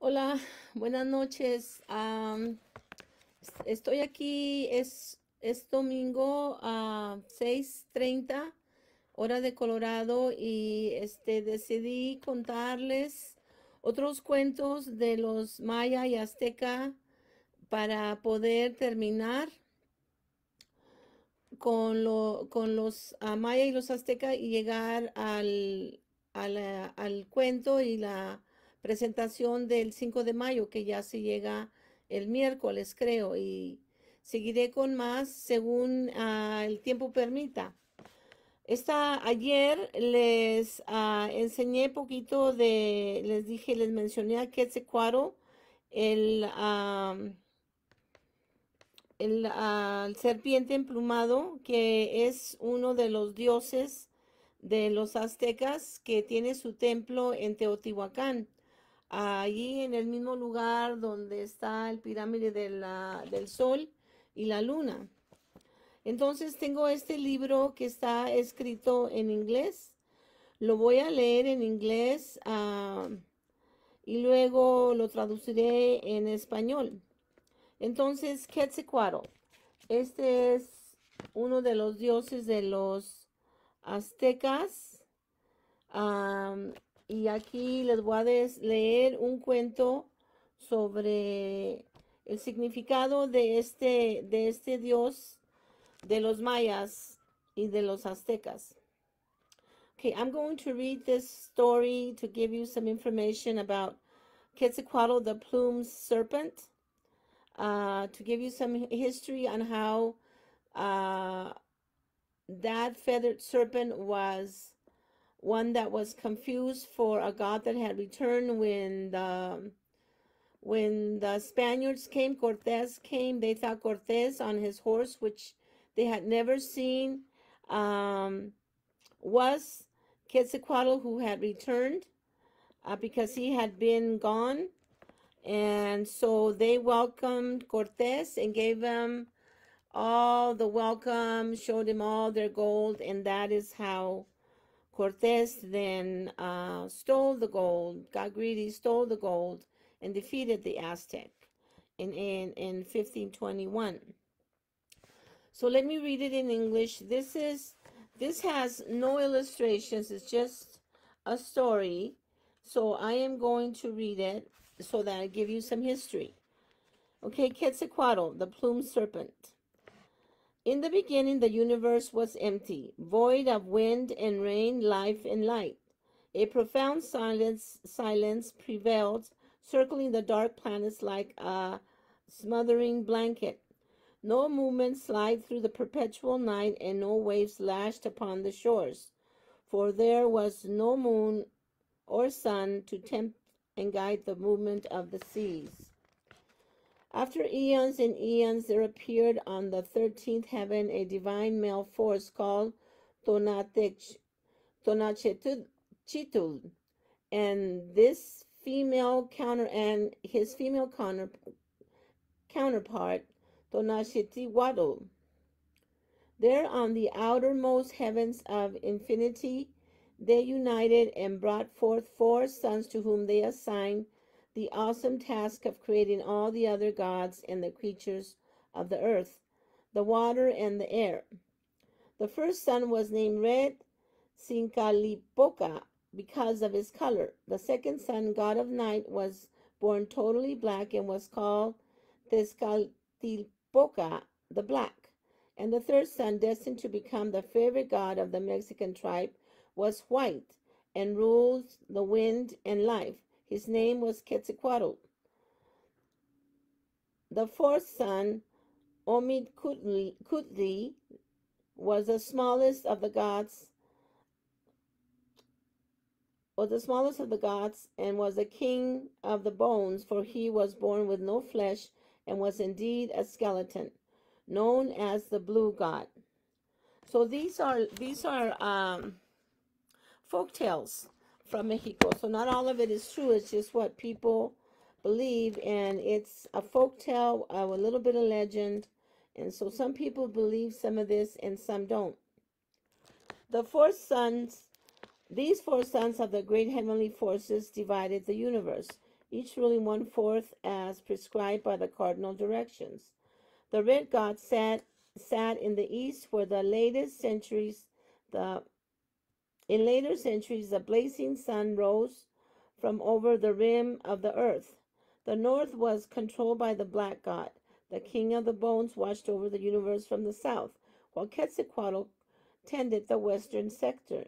Hola, buenas noches. Estoy aquí, es domingo a 6:30 hora de Colorado y decidí contarles otros cuentos de los maya y azteca para poder terminar con los maya y los azteca y llegar al cuento y la presentación del 5 de mayo, que ya se llega el miércoles, creo, y seguiré con más según el tiempo permita. Ayer les enseñé poquito les mencioné a Quetzalcoatl, el, el serpiente emplumado, que es uno de los dioses de los aztecas, que tiene su templo en Teotihuacán, allí en el mismo lugar donde está el pirámide del Sol y la Luna. Entonces tengo este libro que está escrito en inglés. Lo voy a leer en inglés, y luego lo traduciré en español. Entonces, Quetzalcoatl. Este es uno de los dioses de los aztecas. Am, y aquí les voy a leer un cuento sobre el significado de este dios de los mayas y de los aztecas. Okay, I'm going to read this story to give you some information about Quetzalcoatl, the plumed serpent, to give you some history on how uh, that feathered serpent was one that was confused for a god that had returned when the Spaniards came. Cortez came. They thought Cortez on his horse, which they had never seen, was Quetzalcoatl, who had returned because he had been gone. And so they welcomed Cortez and gave him all the welcome, showed him all their gold, and that is how Cortez then stole the gold, got greedy, stole the gold, and defeated the Aztec in 1521. So let me read it in English. This has no illustrations. It's just a story. So I am going to read it so that I give you some history. Okay, Quetzalcoatl, the plumed serpent. In the beginning, the universe was empty, void of wind and rain, life and light. A profound silence prevailed, circling the dark planets like a smothering blanket. No movement slid through the perpetual night, and no waves lashed upon the shores, for there was no moon or sun to tempt and guide the movement of the seas. After eons and eons, there appeared on the 13th heaven a divine male force called Tonatiuh, and his female counterpart, Tonatiuh. There on the outermost heavens of infinity, they united and brought forth four sons to whom they assigned the awesome task of creating all the other gods and the creatures of the earth, the water, and the air. The first son was named Red Sincalipoca because of his color. The second son, god of night, was born totally black and was called Tezcatlipoca the Black. And the third son, destined to become the favorite god of the Mexican tribe, was white and ruled the wind and life. His name was Quetzalcoatl. The fourth son, Omid was the smallest of the gods, and was a king of the bones, for he was born with no flesh and was indeed a skeleton, known as the blue god. So these are folk tales from Mexico. So not all of it is true. It's just what people believe, and it's a folk tale, a little bit of legend. And so some people believe some of this and some don't. These four sons of the great heavenly forces divided the universe. each ruling one-fourth as prescribed by the cardinal directions. The red god sat in the east where the in later centuries the blazing sun rose from over the rim of the earth. The north was controlled by the black god. The king of the bones watched over the universe from the south, while Quetzalcoatl tended the western sector.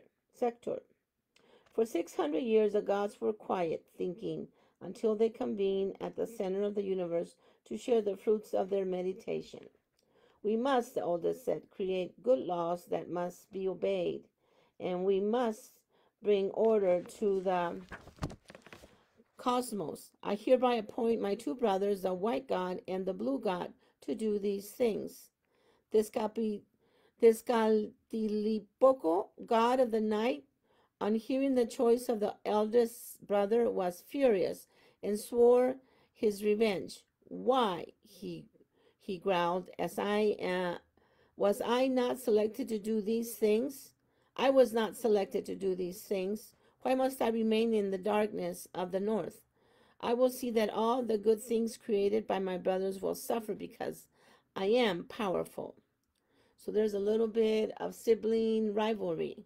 For 600 years the gods were quiet, thinking, until they convened at the center of the universe to share the fruits of their meditation. We must, the oldest said, create good laws that must be obeyed, and we must bring order to the cosmos. I hereby appoint my two brothers, the white god and the blue god, to do these things. Tezcatlipoco, god of the night, on hearing the choice of the eldest brother, was furious and swore his revenge. Why, he growled, was I not selected to do these things? I was not selected to do these things. Why must I remain in the darkness of the north? I will see that all the good things created by my brothers will suffer because I am powerful. So there's a little bit of sibling rivalry.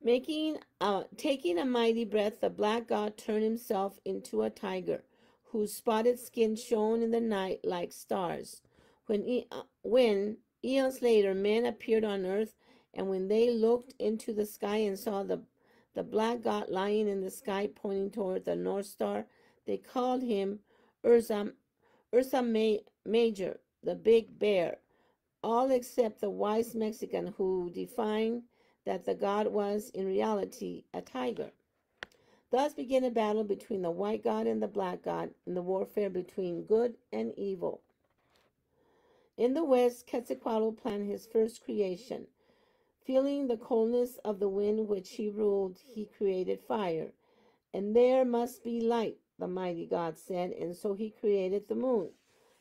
Taking a mighty breath, the black god turned himself into a tiger, whose spotted skin shone in the night like stars. When eons later men appeared on earth, and when they looked into the sky and saw the black god lying in the sky pointing toward the North Star, they called him Ursa Major, the big bear, all except the wise Mexican who defined that the god was in reality a tiger. Thus began a battle between the white god and the black god in the warfare between good and evil. In the west, Quetzalcoatl planned his first creation. Feeling the coldness of the wind which he ruled, he created fire. And there must be light, the mighty god said, and so he created the moon.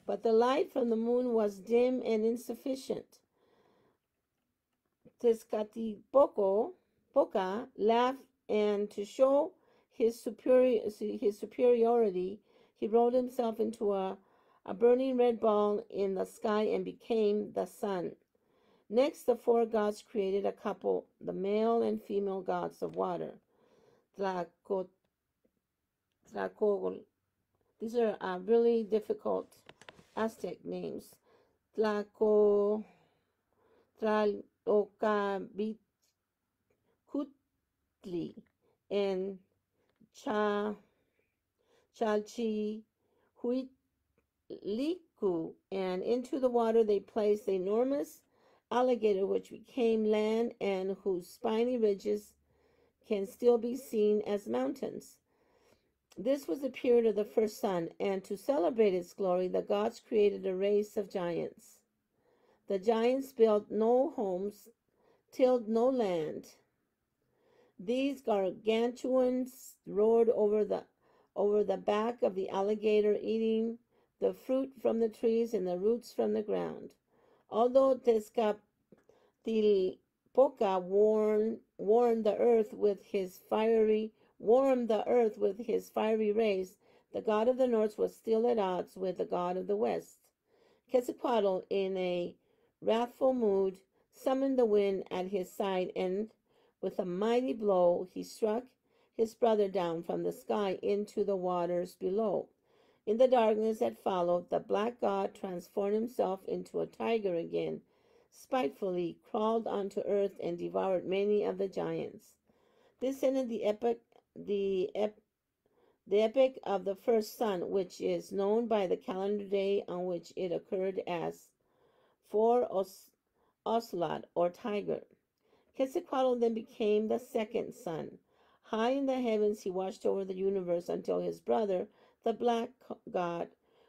But the light from the moon was dim and insufficient. Tezcatlipoca laughed, and to show his superiority, he rolled himself into a burning red ball in the sky and became the sun. Next, the four gods created a couple, the male and female gods of water. Tlacogol. These are really difficult Aztec names. Tlacocabitcutli and Chalchihuitlicu, and into the water they placed the enormous alligator which became land and whose spiny ridges can still be seen as mountains. This was the period of the first sun, and to celebrate its glory, the gods created a race of giants. The giants built no homes, tilled no land. These gargantuans roared over the back of the alligator, eating the fruit from the trees and the roots from the ground. Although Tezcatlipoca warmed the earth with his fiery rays, the god of the north was still at odds with the god of the west. Quetzalcoatl, in a wrathful mood, summoned the wind at his side, and with a mighty blow he struck his brother down from the sky into the waters below. In the darkness that followed, the black god transformed himself into a tiger again, spitefully crawled onto earth and devoured many of the giants. This ended the epic of the first sun, which is known by the calendar day on which it occurred as 4 Ocelot, or tiger. Quetzalcoatl then became the second sun. High in the heavens he watched over the universe until his brother, the black god,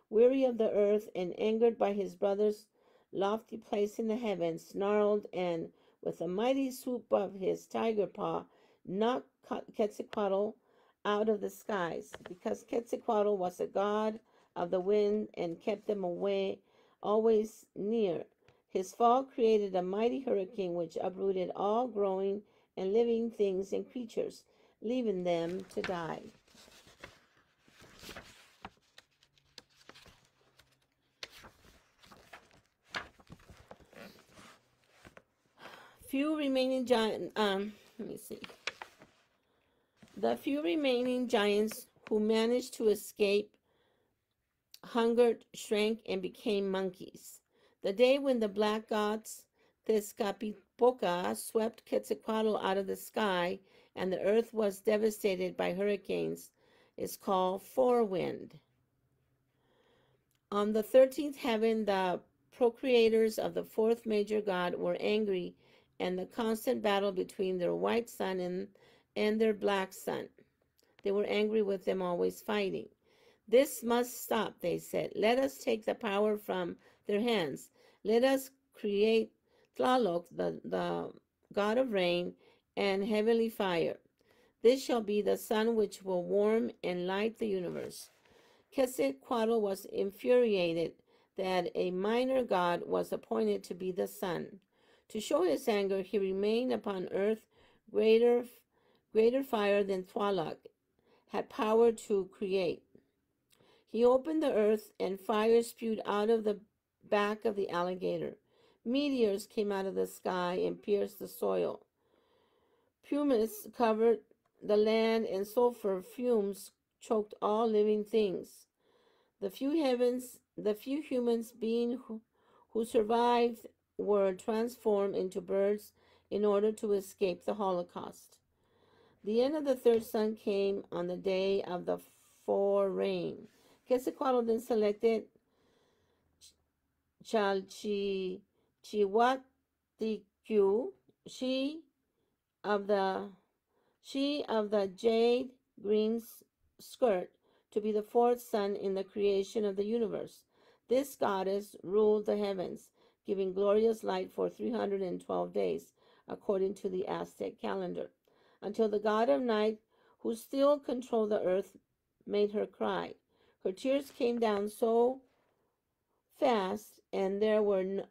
weary of the earth and angered by his brother's lofty place in the heavens, snarled and, with a mighty swoop of his tiger paw, knocked Quetzalcoatl out of the skies. Because Quetzalcoatl was a god of the wind and kept them away, always near, his fall created a mighty hurricane which uprooted all growing and living things and creatures, leaving them to die. few remaining giants. Let me see. The few remaining giants who managed to escape hungered, shrank, and became monkeys. The day when the black gods Tezcatlipoca swept Quetzalcoatl out of the sky and the earth was devastated by hurricanes is called Forewind. On the 13th heaven, the procreators of the fourth major god were angry and the constant battle between their white sun and their black sun. They were angry with them always fighting. This must stop, they said. Let us take the power from their hands. Let us create Tlaloc, the god of rain and heavenly fire. This shall be the sun which will warm and light the universe. Quetzalcoatl was infuriated that a minor god was appointed to be the sun. To show his anger, he remained upon earth greater fire than Tlaloc had power to create. He opened the earth, and fire spewed out of the back of the alligator. Meteors came out of the sky and pierced the soil. Pumice covered the land, and sulfur fumes choked all living things. The few humans being who survived were transformed into birds in order to escape the Holocaust. The end of the third sun came on the day of the forerain. Quetzalcoatl then selected Chalchihuatlicue, she of the jade green skirt, to be the fourth sun in the creation of the universe. This goddess ruled the heavens, giving glorious light for 312 days, according to the Aztec calendar, until the god of night, who still controlled the earth, made her cry. Her tears came down so fast, and there were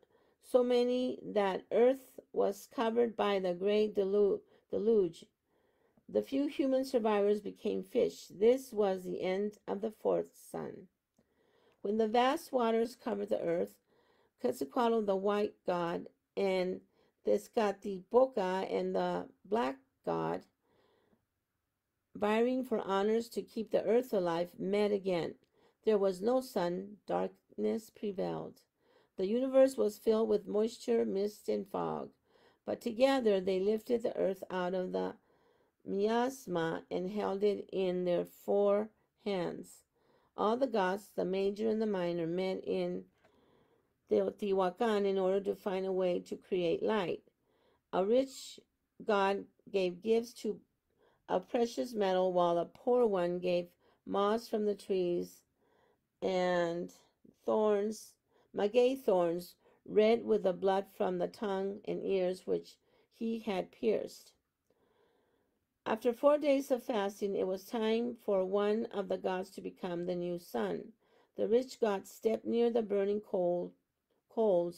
so many that earth was covered by the great deluge. The few human survivors became fish. This was the end of the fourth sun. When the vast waters covered the earth, Quetzalcoatl, the white god, and Tezcatlipoca, and the black god, vying for honors to keep the earth alive, met again. There was no sun, darkness prevailed. The universe was filled with moisture, mist, and fog. But together they lifted the earth out of the miasma and held it in their four hands. All the gods, the major and the minor, met in Teotihuacan in order to find a way to create light. A rich god gave gifts of precious metal, while a poor one gave moss from the trees and thorns, maguey thorns, red with the blood from the tongue and ears which he had pierced. After 4 days of fasting, it was time for one of the gods to become the new sun. The rich god stepped near the burning coals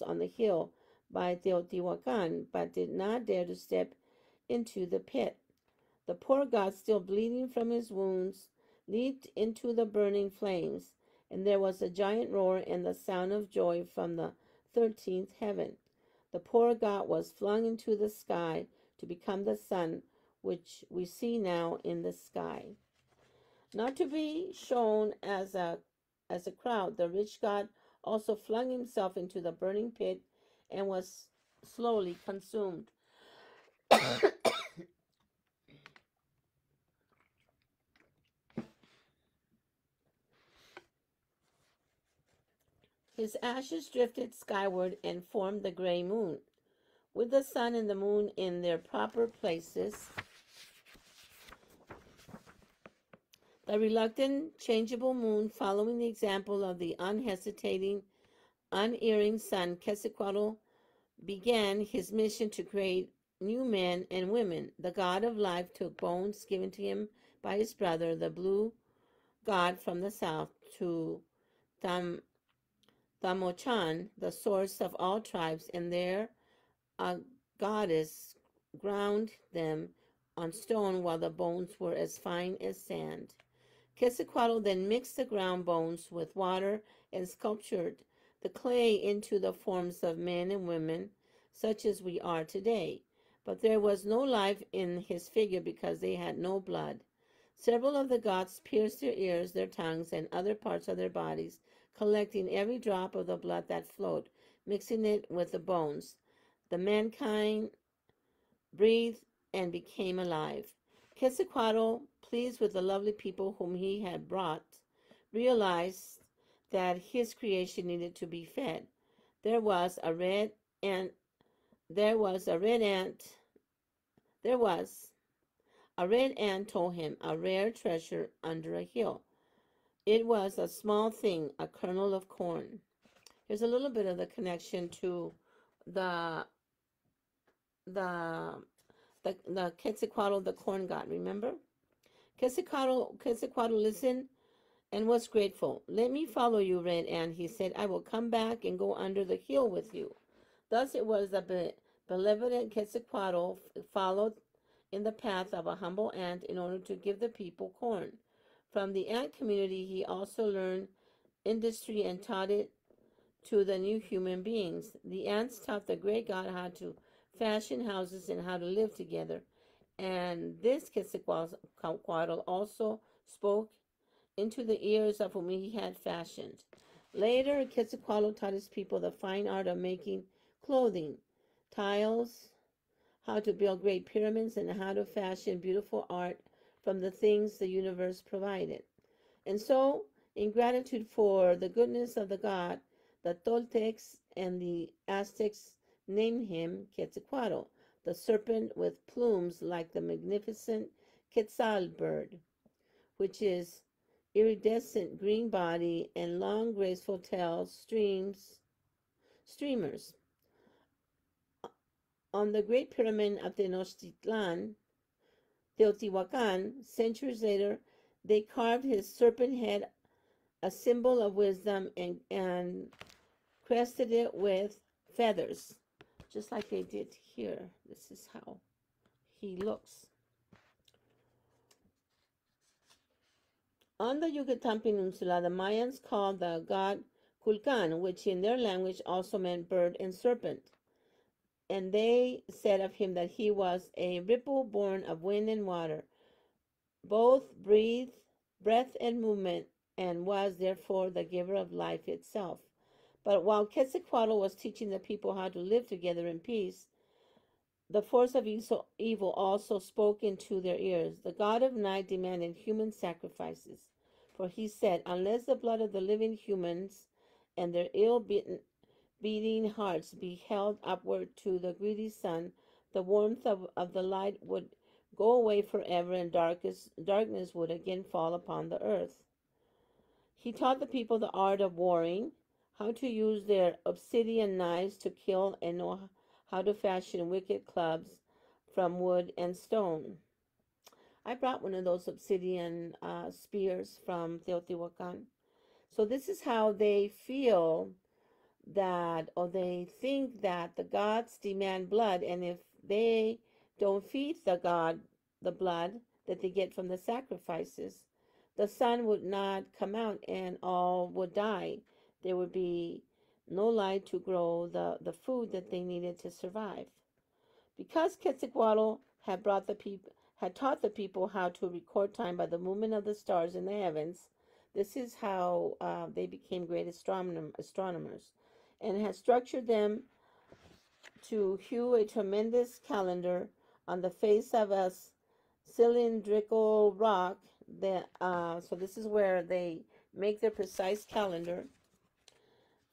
on the hill by Teotihuacan, but did not dare to step into the pit. The poor god, still bleeding from his wounds, leaped into the burning flames, and there was a giant roar and the sound of joy from the 13th heaven. The poor god was flung into the sky to become the sun, which we see now in the sky. Not to be shown as a crowd, the rich god also flung himself into the burning pit and was slowly consumed. His ashes drifted skyward and formed the gray moon. With the sun and the moon in their proper places, the reluctant, changeable moon, following the example of the unhesitating, unerring sun, Quetzalcoatl began his mission to create new men and women. The god of life took bones given to him by his brother, the blue god from the south, to Tamochan, the source of all tribes, and there a goddess ground them on stone while the bones were as fine as sand. Quetzalcoatl then mixed the ground bones with water and sculptured the clay into the forms of men and women, such as we are today. but there was no life in his figure because they had no blood. Several of the gods pierced their ears, their tongues, and other parts of their bodies, collecting every drop of the blood that flowed, mixing it with the bones. The mankind breathed and became alive. Quetzalcoatl, pleased with the lovely people whom he had brought, realized that his creation needed to be fed. There was a red ant. There was a red ant. There was a red ant told him a rare treasure under a hill. It was a small thing, a kernel of corn. Here's a little bit of the connection to the the the Quetzalcoatl, the corn god. Remember, Quetzalcoatl listened and was grateful. Let me follow you, Red Ant, he said. I will come back and go under the hill with you. Thus it was that benevolent Quetzalcoatl followed in the path of a humble ant in order to give the people corn. From the ant community, he also learned industry and taught it to the new human beings. The ants taught the great god how to fashion houses and how to live together. And this Quetzalcoatl also spoke into the ears of whom he had fashioned. Later, Quetzalcoatl taught his people the fine art of making clothing, tiles, how to build great pyramids, and how to fashion beautiful art from the things the universe provided. And so, in gratitude for the goodness of the god, the Toltecs and the Aztecs named him Quetzalcoatl, the serpent with plumes like the magnificent Quetzal bird, which is iridescent green body and long graceful tail streamers. On the Great Pyramid of Tenochtitlan, Teotihuacan, centuries later, they carved his serpent head, a symbol of wisdom, and crested it with feathers, just like they did here. This is how he looks. On the Yucatan Peninsula, the Mayans called the god Kulkan, which in their language also meant bird and serpent. And they said of him that he was a ripple born of wind and water, both breath and movement, and was therefore the giver of life itself. But while Quetzalcoatl was teaching the people how to live together in peace, the force of evil also spoke into their ears. The god of night demanded human sacrifices, for he said, unless the blood of the living humans and their beating hearts be held upward to the greedy sun, the warmth of the light would go away forever, and darkness would again fall upon the earth. He taught the people the art of warring, how to use their obsidian knives to kill, and know how to fashion wicked clubs from wood and stone. I brought one of those obsidian spears from Teotihuacan. So this is how they feel that, or they think that the gods demand blood, and if they don't feed the god the blood that they get from the sacrifices, the sun would not come out and all would die. There would be no light to grow the food that they needed to survive. Because Quetzalcoatl had taught the people how to record time by the movement of the stars in the heavens, this is how they became great astronomers, and had structured them to hew a tremendous calendar on the face of a cylindrical rock. So this is where they make their precise calendar.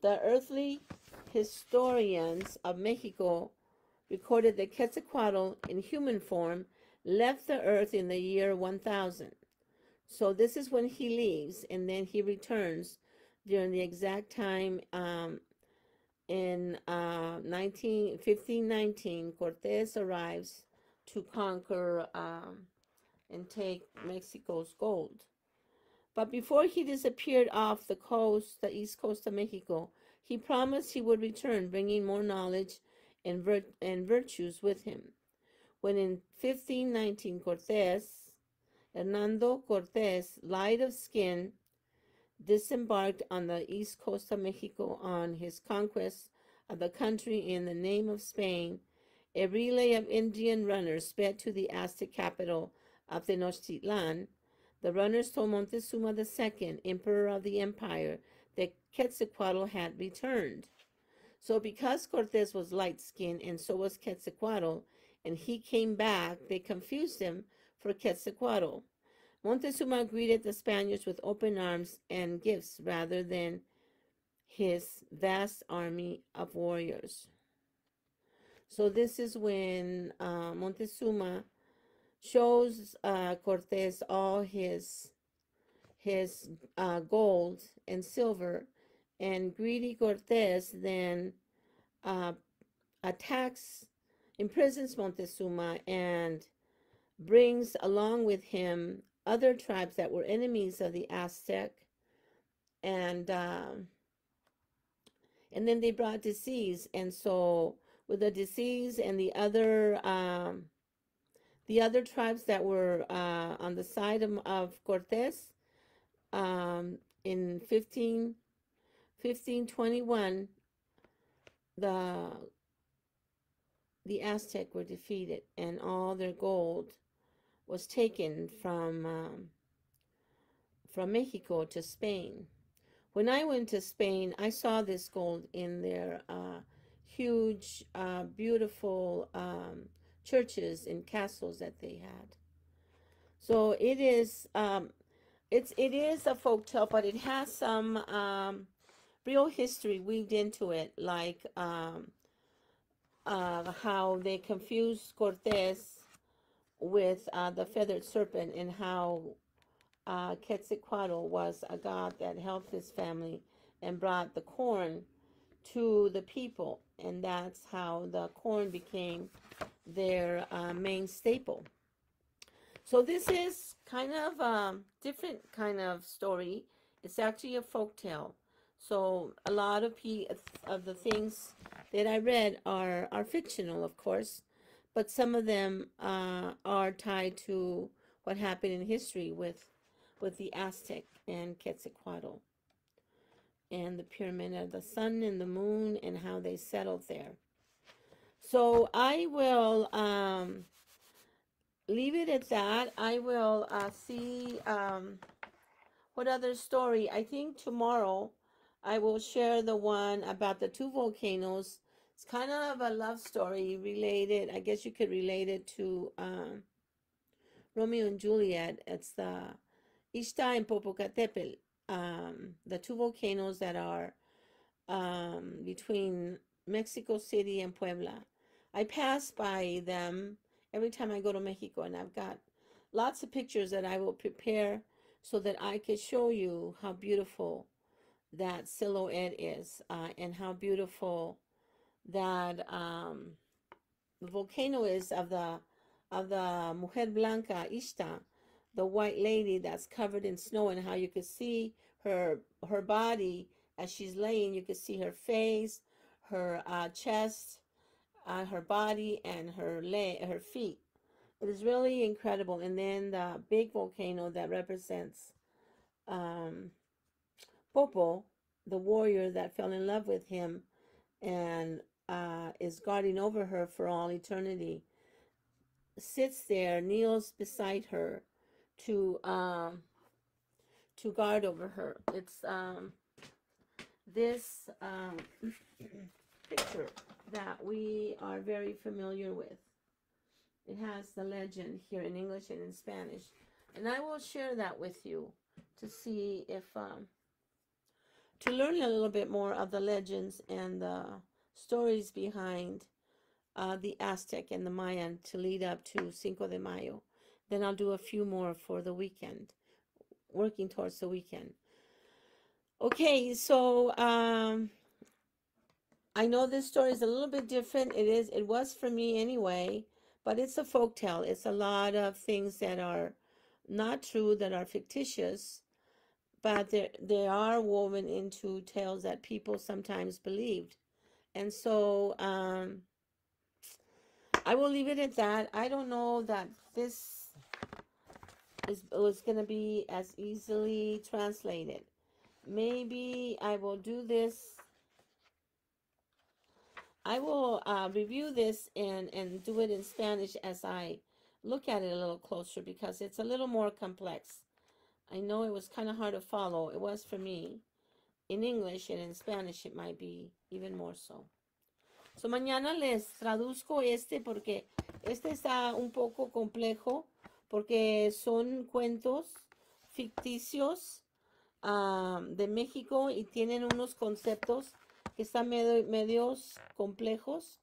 The earthly historians of Mexico recorded that Quetzalcoatl, in human form, left the earth in the year 1000. So this is when he leaves, and then he returns during the exact time in 1519. Cortés arrives to conquer and take Mexico's gold. But before he disappeared off the coast, the east coast of Mexico, he promised he would return, bringing more knowledge and virtues with him. When in 1519 Hernando Cortés, light of skin, disembarked on the east coast of Mexico on his conquest of the country in the name of Spain, A relay of Indian runners sped to the Aztec capital of Tenochtitlan. The runners told Montezuma II, emperor of the empire, that Quetzalcoatl had returned. So because Cortes was light-skinned and so was Quetzalcoatl, and he came back, they confused him for Quetzalcoatl. Montezuma greeted the Spaniards with open arms and gifts rather than his vast army of warriors. So this is when Montezuma shows Cortes all his gold and silver, and greedy Cortes then uh, attacks, imprisons Montezuma, and brings along with him other tribes that were enemies of the Aztec, and and then they brought disease, and so with the disease and the other tribes that were on the side of Cortes, in 1521, the Aztec were defeated, and all their gold was taken from Mexico to Spain. When I went to Spain, I saw this gold in their huge, beautiful churches and castles that they had. So it is it is a folk tale, but it has some real history weaved into it, like how they confused Cortes with the feathered serpent, and how Quetzalcoatl was a god that helped his family and brought the corn to the people, and that's how the corn became their main staple. So this is kind of a different kind of story. It's actually a folk tale. So a lot of the things that I read are fictional, of course, but some of them are tied to what happened in history with the Aztec and Quetzalcoatl, and the pyramid of the sun and the moon, and how they settled there. So I will leave it at that. I will see what other story. I think tomorrow I will share the one about the two volcanoes. It's kind of a love story related. I guess you could relate it to Romeo and Juliet. It's the Ixta and Popocatépetl, the two volcanoes that are between Mexico City and Puebla. I pass by them every time I go to Mexico, and I've got lots of pictures that I will prepare so that I could show you how beautiful that silhouette is, and how beautiful that volcano is of the Mujer Blanca Ixta, the white lady that's covered in snow, and how you could see her body as she's laying. You could see her face, her chest, her body, and her feet. It is really incredible. And then the big volcano that represents Popo, the warrior that fell in love with him and is guarding over her for all eternity, sits there, kneels beside her to guard over her. It's this picture that we are very familiar with. It has the legend here in English and in Spanish, and I will share that with you to see if to learn a little bit more of the legends and the stories behind the Aztec and the Mayan to lead up to Cinco de Mayo. Then I'll do a few more for the weekend, working towards the weekend. Okay, so I know this story is a little bit different. It was for me anyway, but it's a folk tale. It's a lot of things that are not true, that are fictitious, but they are woven into tales that people sometimes believed. And so I will leave it at that. I don't know that this was going to be as easily translated. Maybe I will do this. I will review this and do it in Spanish as I look at it a little closer because it's a little more complex. I know it was kind of hard to follow. It was for me. In English and in Spanish it might be even more so. So mañana les traduzco porque este está un poco complejo porque son cuentos ficticios de México y tienen unos conceptos que están medios complejos.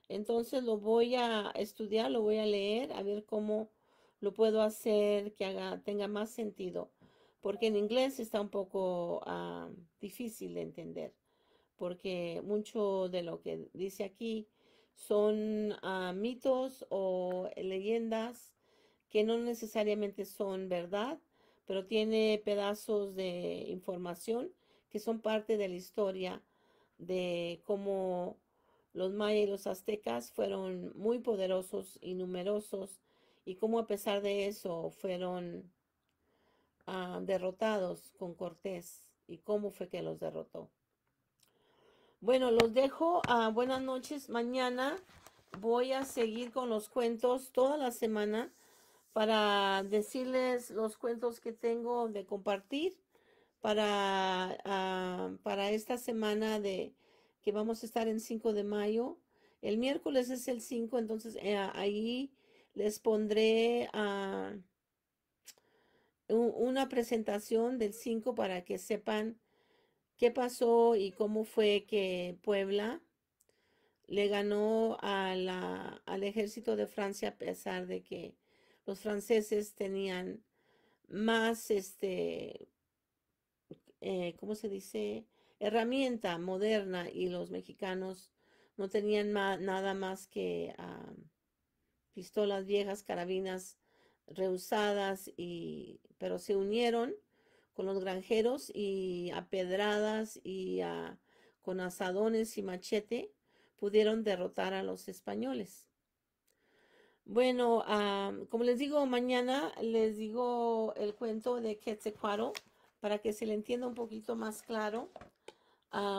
Entonces lo voy a estudiar, lo voy a leer, a ver cómo lo puedo hacer que tenga más sentido. Porque en inglés está un poco difícil de entender. Porque mucho de lo que dice aquí son mitos o leyendas que no necesariamente son verdad, pero tiene pedazos de información que son parte de la historia de cómo los mayas y los aztecas fueron muy poderosos y numerosos y cómo a pesar de eso fueron derrotados con Cortés y cómo fue que los derrotó. Bueno, los dejo. Buenas noches. Mañana voy a seguir con los cuentos toda la semana para decirles los cuentos que tengo de compartir para esta semana de que vamos a estar en 5 de mayo. El miércoles es el 5, entonces ahí les pondré una presentación del 5 para que sepan qué pasó y cómo fue que Puebla le ganó al ejército de Francia a pesar de que los franceses tenían más, ¿cómo se dice? Herramienta moderna y los mexicanos no tenían nada más que pistolas viejas, carabinas reusadas, pero se unieron con los granjeros y a pedradas y con asadones y machete pudieron derrotar a los españoles. Bueno, como les digo, mañana les digo el cuento de Quetzalcoatl para que se le entienda un poquito más claro,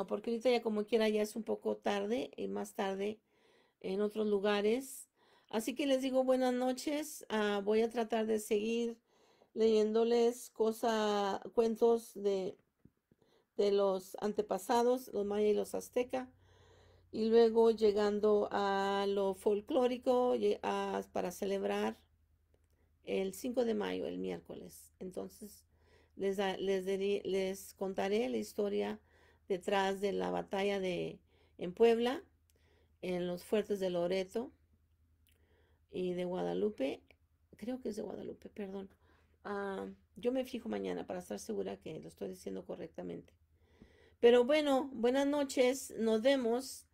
porque ahorita ya como quiera ya es un poco tarde y más tarde en otros lugares. Así que les digo buenas noches. Voy a tratar de seguir leyéndoles cuentos de los antepasados, los mayas y los aztecas, y luego llegando a lo folclórico para celebrar el 5 de mayo, el miércoles. Entonces les contaré la historia detrás de la batalla en Puebla, en los fuertes de Loreto y de Guadalupe. Creo que es de Guadalupe, perdón. Yo me fijo mañana para estar segura que lo estoy diciendo correctamente. Pero bueno, buenas noches, nos vemos.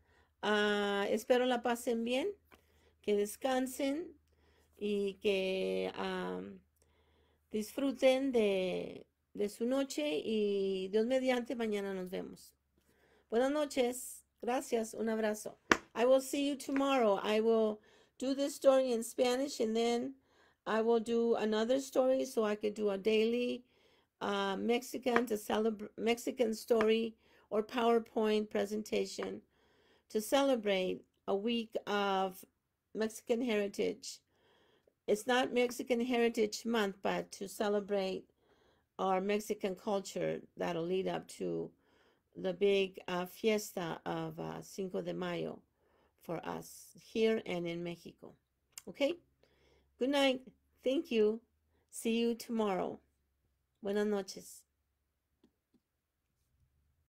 Espero la pasen bien, que descansen y que disfruten de su noche y Dios mediante mañana nos vemos. Buenas noches, gracias, un abrazo. I will see you tomorrow. I will do this story in Spanish and then I will do another story so I could do a daily Mexican story or PowerPoint presentation to celebrate a week of Mexican heritage. It's not Mexican Heritage Month, but to celebrate our Mexican culture that'll lead up to the big fiesta of 5 de Mayo for us here and in Mexico. Okay? Good night. Thank you. See you tomorrow. Buenas noches.